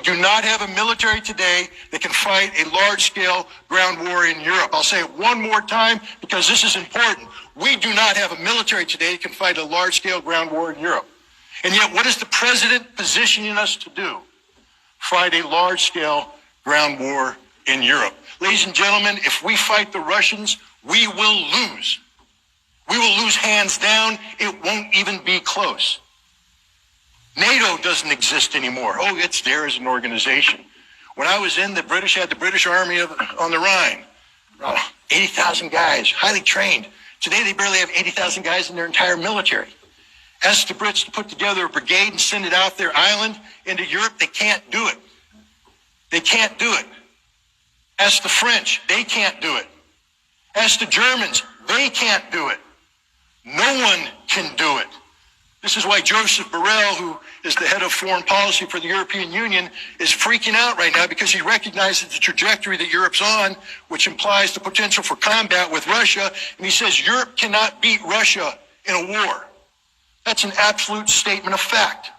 do not have a military today that can fight a large-scale ground war in Europe. I'll say it one more time because this is important. We do not have a military today that can fight a large-scale ground war in Europe. And yet, what is the president positioning us to do? Fight a large-scale ground war in Europe. Ladies and gentlemen, if we fight the Russians, we will lose. We will lose hands down. It won't even be close. NATO doesn't exist anymore. Oh, it's there as an organization. When I was in, the British had the British Army on the Rhine. 80,000 guys, highly trained. Today they barely have 80,000 guys in their entire military. Ask the Brits to put together a brigade and send it out their island into Europe. They can't do it. They can't do it. Ask the French. They can't do it. Ask the Germans. They can't do it. No one can do it. This is why Joseph Borrell, who is the head of foreign policy for the European Union, is freaking out right now because he recognizes the trajectory that Europe's on, which implies the potential for combat with Russia. And he says Europe cannot beat Russia in a war. That's an absolute statement of fact.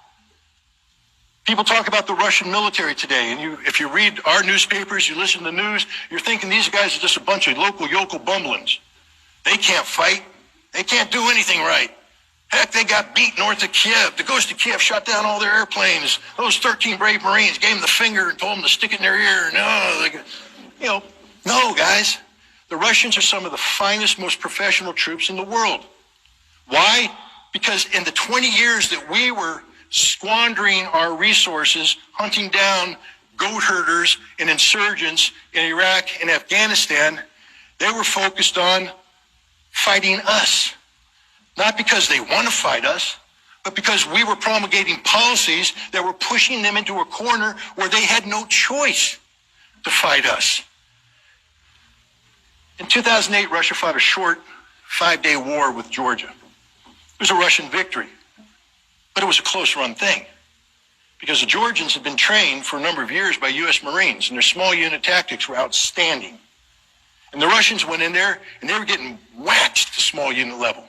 People talk about the Russian military today, and if you read our newspapers, you listen to the news, you're thinking these guys are just a bunch of local yokel bumblings. They can't fight. They can't do anything right. Heck, they got beat north of Kiev. The ghost of Kiev shot down all their airplanes. Those 13 brave Marines gave them the finger and told them to stick it in their ear. No, guys. The Russians are some of the finest, most professional troops in the world. Why? Because in the 20 years that we were squandering our resources, hunting down goat herders and insurgents in Iraq and Afghanistan, they were focused on fighting us. Not because they want to fight us, but because we were promulgating policies that were pushing them into a corner where they had no choice to fight us. In 2008, Russia fought a short 5-day war with Georgia. It was a Russian victory, but it was a close-run thing because the Georgians had been trained for a number of years by U.S. Marines, and their small unit tactics were outstanding. And the Russians went in there, and they were getting waxed at the small unit level.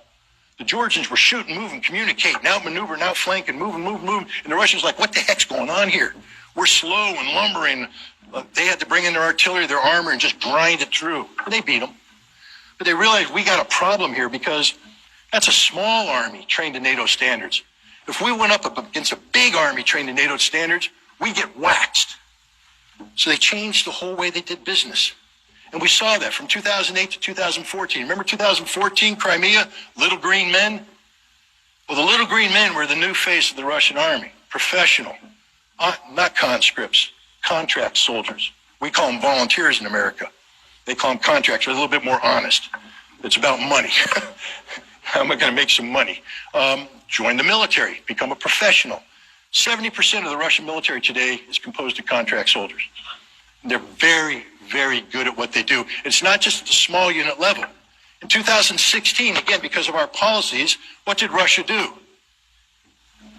The Georgians were shooting, moving, communicating, outmaneuvering, outflanking, moving. And the Russians were like, what the heck's going on here? We're slow and lumbering. They had to bring in their artillery, their armor, and just grind it through. And they beat them. But they realized we got a problem here because that's a small army trained to NATO standards. If we went up against a big army trained to NATO standards, we get waxed. So they changed the whole way they did business. And we saw that from 2008 to 2014. Remember 2014, Crimea, little green men? Well, the little green men were the new face of the Russian army, professional, not conscripts, contract soldiers. We call them volunteers in America. They call them contracts. They're a little bit more honest. It's about money. How am I going to make some money? Join the military, become a professional. 70% of the Russian military today is composed of contract soldiers. They're very, very good at what they do. It's not just at the small unit level. In 2016, again, because of our policies, what did Russia do?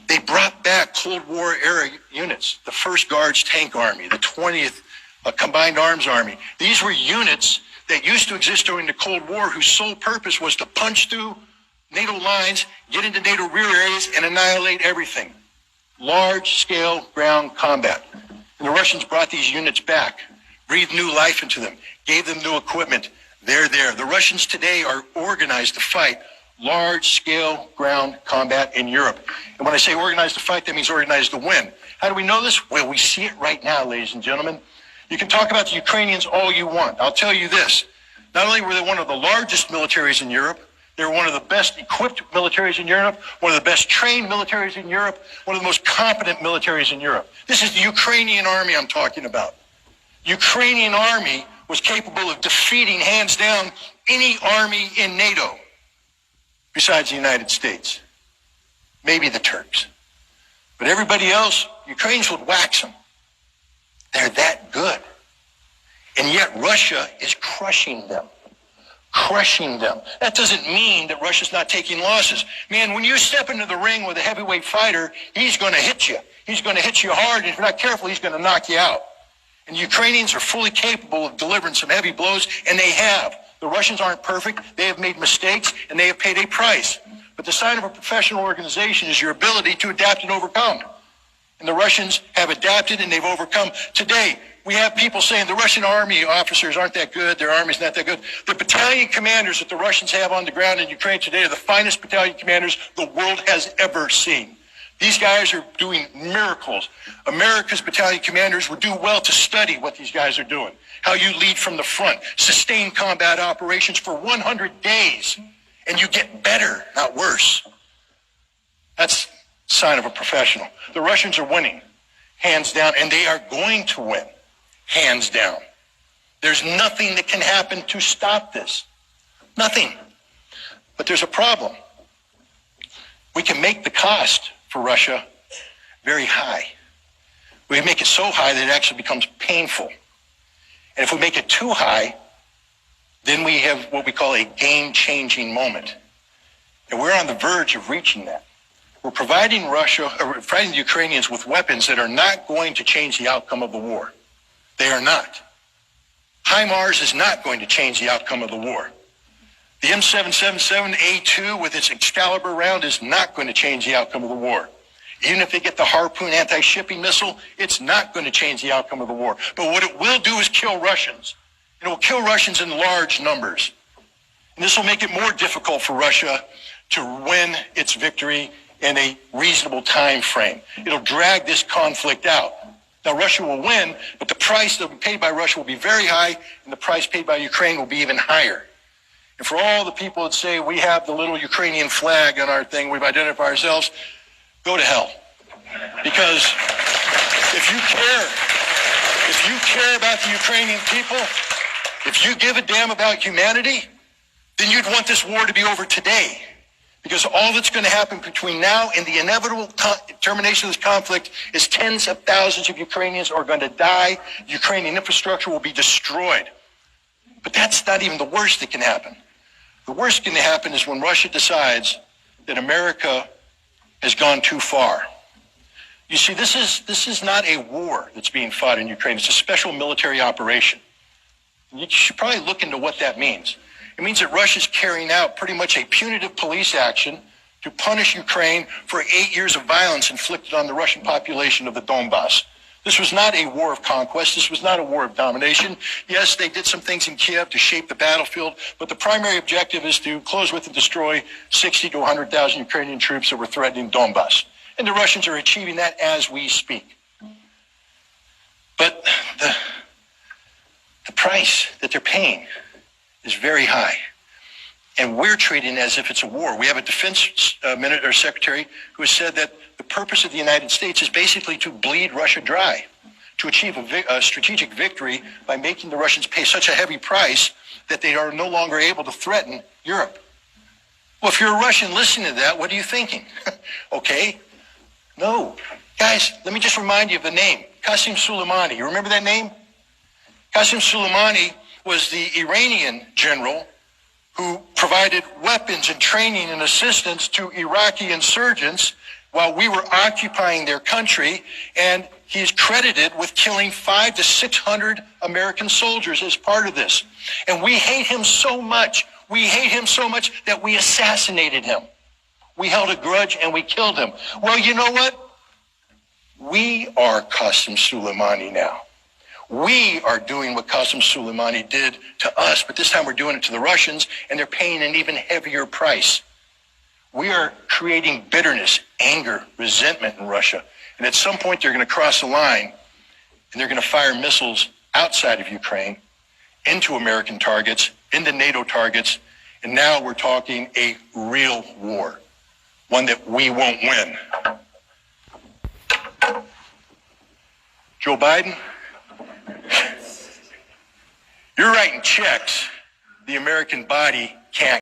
They brought back Cold War era units, the 1st Guards Tank Army, the 20th Combined Arms Army. These were units that used to exist during the Cold War whose sole purpose was to punch through NATO lines, get into NATO rear areas, and annihilate everything. Large-scale ground combat. And the Russians brought these units back, breathed new life into them, gave them new equipment. They're there. The Russians today are organized to fight large-scale ground combat in Europe. And when I say organized to fight, that means organized to win. How do we know this? Well, we see it right now, ladies and gentlemen. You can talk about the Ukrainians all you want. I'll tell you this. Not only were they one of the largest militaries in Europe, they were one of the best equipped militaries in Europe, one of the best trained militaries in Europe, one of the most competent militaries in Europe. This is the Ukrainian army I'm talking about. Ukrainian army was capable of defeating, hands down, any army in NATO besides the United States. Maybe the Turks. But everybody else, Ukrainians would wax them. They're that good. And yet Russia is crushing them. Crushing them. That doesn't mean that Russia's not taking losses. Man, when you step into the ring with a heavyweight fighter, he's going to hit you. He's going to hit you hard, and if you're not careful, he's going to knock you out. And the Ukrainians are fully capable of delivering some heavy blows, and they have. The Russians aren't perfect. They have made mistakes, and they have paid a price. But the sign of a professional organization is your ability to adapt and overcome. And the Russians have adapted and they've overcome. Today, we have people saying the Russian army officers aren't that good, their army's not that good. The battalion commanders that the Russians have on the ground in Ukraine today are the finest battalion commanders the world has ever seen. These guys are doing miracles. America's battalion commanders would do well to study what these guys are doing. How you lead from the front, sustain combat operations for 100 days, and you get better, not worse. That's a sign of a professional. The Russians are winning, hands down, and they are going to win, hands down. There's nothing that can happen to stop this. Nothing. But there's a problem. We can make the cost for Russia very high. We make it so high that it actually becomes painful. And if we make it too high, then we have what we call a game-changing moment. And we're on the verge of reaching that. We're providing the Ukrainians with weapons that are not going to change the outcome of the war. They are not. HIMARS is not going to change the outcome of the war. The M777A2 with its Excalibur round is not going to change the outcome of the war. Even if they get the Harpoon anti-shipping missile, it's not going to change the outcome of the war. But what it will do is kill Russians. It will kill Russians in large numbers. And this will make it more difficult for Russia to win its victory in a reasonable time frame. It'll drag this conflict out. Now, Russia will win, but the price that will be paid by Russia will be very high, and the price paid by Ukraine will be even higher. And for all the people that say we have the little Ukrainian flag on our thing, we've identified ourselves, go to hell. Because if you care about the Ukrainian people, if you give a damn about humanity, then you'd want this war to be over today. Because all that's going to happen between now and the inevitable termination of this conflict is tens of thousands of Ukrainians are going to die. Ukrainian infrastructure will be destroyed. But that's not even the worst that can happen. The worst that can happen is when Russia decides that America has gone too far. You see, this is not a war that's being fought in Ukraine. It's a special military operation. You should probably look into what that means. It means that Russia's carrying out pretty much a punitive police action to punish Ukraine for 8 years of violence inflicted on the Russian population of the Donbass. This was not a war of conquest. This was not a war of domination. Yes, they did some things in Kiev to shape the battlefield, but the primary objective is to close with and destroy 60 to 100,000 Ukrainian troops that were threatening Donbass. And the Russians are achieving that as we speak. But the price that they're paying is very high. And we're treating it as if it's a war. We have a defense secretary who has said that the purpose of the United States is basically to bleed Russia dry, to achieve a strategic victory by making the Russians pay such a heavy price that they are no longer able to threaten Europe. Well, if you're a Russian listening to that, what are you thinking? Okay. No. Guys, let me just remind you of the name. Qasem Soleimani. You remember that name? Qasem Soleimani was the Iranian general who provided weapons and training and assistance to Iraqi insurgents while we were occupying their country, and he's credited with killing 500 to 600 American soldiers as part of this. And we hate him so much that we assassinated him. We held a grudge and we killed him. Well, you know what? We are Qasem Soleimani now. We are doing what Qasem Soleimani did to us, but this time we're doing it to the Russians, and they're paying an even heavier price. We are creating bitterness, anger, resentment in Russia. And at some point, they're going to cross the line, and they're going to fire missiles outside of Ukraine into American targets, into NATO targets, and now we're talking a real war, one that we won't win. Joe Biden, you're writing checks the American body can't